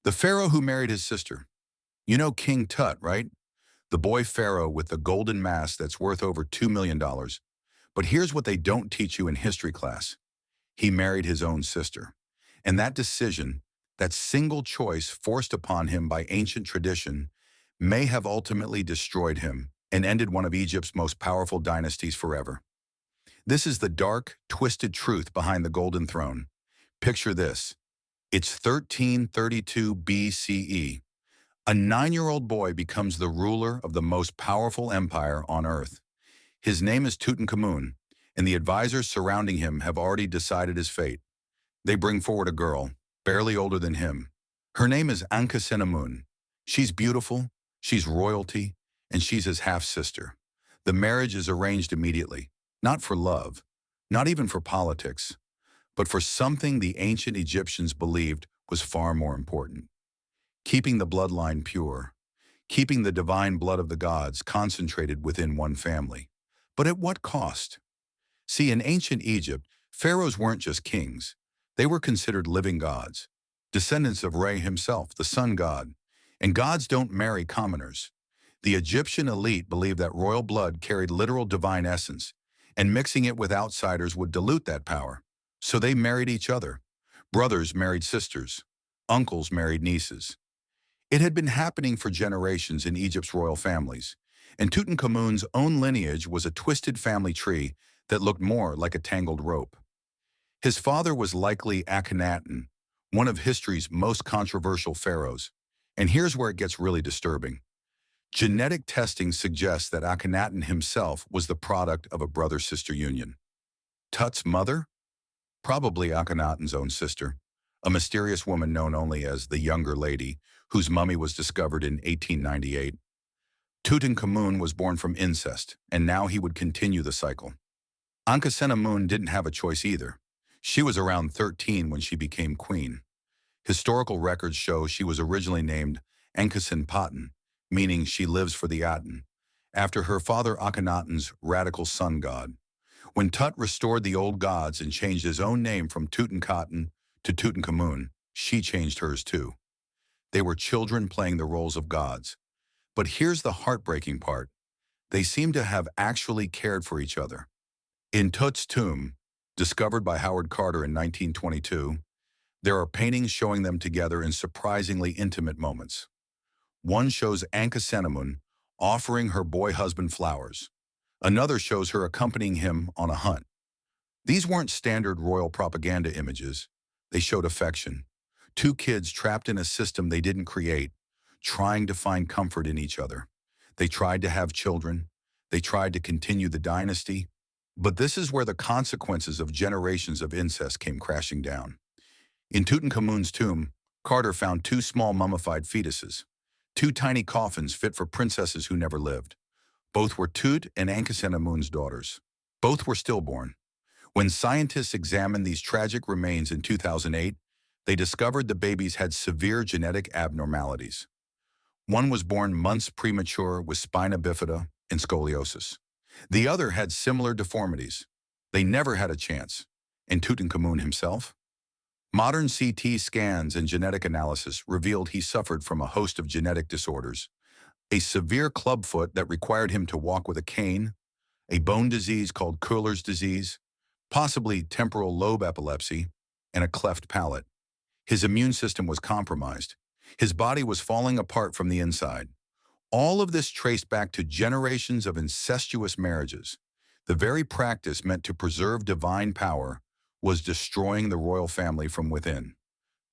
The pharaoh who married his sister. You know King Tut, right? The boy pharaoh with the golden mask that's worth over $2 million. But here's what they don't teach you in history class. He married his own sister. And that decision, that single choice forced upon him by ancient tradition, may have ultimately destroyed him and ended one of Egypt's most powerful dynasties forever. This is the dark, twisted truth behind the Golden Throne. Picture this. It's 1332 BCE. A 9-year-old boy becomes the ruler of the most powerful empire on earth. His name is Tutankhamun, and the advisors surrounding him have already decided his fate. They bring forward a girl, barely older than him. Her name is Ankhesenamun. She's beautiful, she's royalty, and she's his half-sister. The marriage is arranged immediately, not for love, not even for politics, but for something the ancient Egyptians believed was far more important. Keeping the bloodline pure, keeping the divine blood of the gods concentrated within one family. But at what cost? See, in ancient Egypt, pharaohs weren't just kings. They were considered living gods, descendants of Re himself, the sun god. And gods don't marry commoners. The Egyptian elite believed that royal blood carried literal divine essence, and mixing it with outsiders would dilute that power. So they married each other. Brothers married sisters. Uncles married nieces. It had been happening for generations in Egypt's royal families, and Tutankhamun's own lineage was a twisted family tree that looked more like a tangled rope. His father was likely Akhenaten, one of history's most controversial pharaohs. And here's where it gets really disturbing. Genetic testing suggests that Akhenaten himself was the product of a brother-sister union. Tut's mother? Probably Akhenaten's own sister, a mysterious woman known only as the Younger Lady, whose mummy was discovered in 1898. Tutankhamun was born from incest, and now he would continue the cycle. Ankhesenamun didn't have a choice either. She was around 13 when she became queen. Historical records show she was originally named Ankhesenpaten, meaning she lives for the Aten, after her father Akhenaten's radical sun god. When Tut restored the old gods and changed his own name from Tutankhaten to Tutankhamun, she changed hers too. They were children playing the roles of gods. But here's the heartbreaking part. They seem to have actually cared for each other. In Tut's tomb, discovered by Howard Carter in 1922, there are paintings showing them together in surprisingly intimate moments. One shows Ankhesenamun offering her boy husband flowers. Another shows her accompanying him on a hunt. These weren't standard royal propaganda images. They showed affection. Two kids trapped in a system they didn't create, trying to find comfort in each other. They tried to have children. They tried to continue the dynasty. But this is where the consequences of generations of incest came crashing down. In Tutankhamun's tomb, Carter found two small mummified fetuses, two tiny coffins fit for princesses who never lived. Both were Tut and Ankhesenamun's daughters. Both were stillborn. When scientists examined these tragic remains in 2008, they discovered the babies had severe genetic abnormalities. One was born months premature with spina bifida and scoliosis. The other had similar deformities. They never had a chance. And Tutankhamun himself? Modern CT scans and genetic analysis revealed he suffered from a host of genetic disorders. A severe clubfoot that required him to walk with a cane, a bone disease called Köhler's disease, possibly temporal lobe epilepsy, and a cleft palate. His immune system was compromised. His body was falling apart from the inside. All of this traced back to generations of incestuous marriages. The very practice meant to preserve divine power was destroying the royal family from within.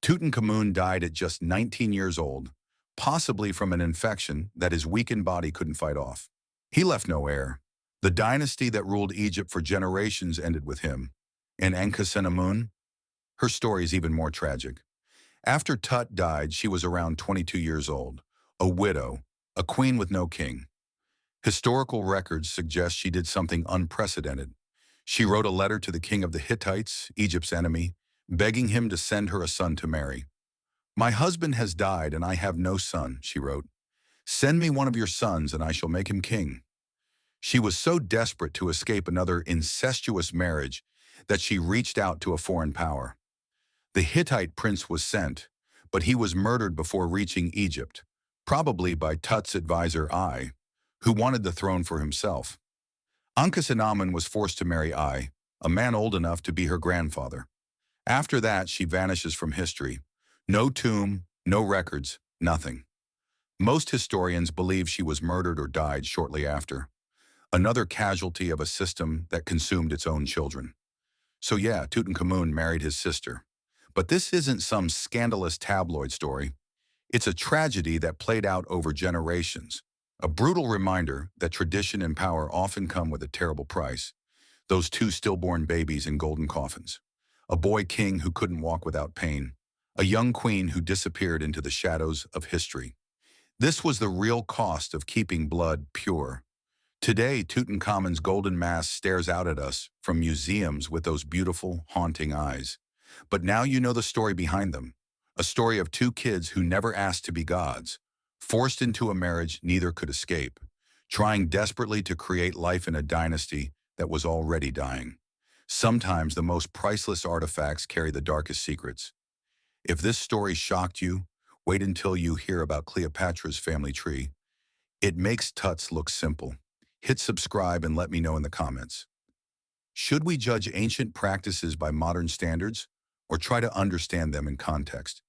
Tutankhamun died at just 19 years old, possibly from an infection that his weakened body couldn't fight off. He left no heir. The dynasty that ruled Egypt for generations ended with him. And Ankhesenamun? Her story is even more tragic. After Tut died, she was around 22 years old, a widow, a queen with no king. Historical records suggest she did something unprecedented. She wrote a letter to the king of the Hittites, Egypt's enemy, begging him to send her a son to marry. "My husband has died and I have no son," she wrote. "Send me one of your sons and I shall make him king." She was so desperate to escape another incestuous marriage that she reached out to a foreign power. The Hittite prince was sent, but he was murdered before reaching Egypt, probably by Tut's advisor Ai, who wanted the throne for himself. Ankhesenamun was forced to marry Ai, a man old enough to be her grandfather. After that, she vanishes from history. No tomb, no records, nothing. Most historians believe she was murdered or died shortly after, another casualty of a system that consumed its own children. So yeah, Tutankhamun married his sister. But this isn't some scandalous tabloid story. It's a tragedy that played out over generations. A brutal reminder that tradition and power often come with a terrible price. Those two stillborn babies in golden coffins. A boy king who couldn't walk without pain. A young queen who disappeared into the shadows of history. This was the real cost of keeping blood pure. Today, Tutankhamun's golden mask stares out at us from museums with those beautiful, haunting eyes. But now you know the story behind them. A story of two kids who never asked to be gods, forced into a marriage neither could escape, trying desperately to create life in a dynasty that was already dying. Sometimes the most priceless artifacts carry the darkest secrets. If this story shocked you, wait until you hear about Cleopatra's family tree. It makes Tuts look simple. Hit subscribe and let me know in the comments. Should we judge ancient practices by modern standards, or try to understand them in context?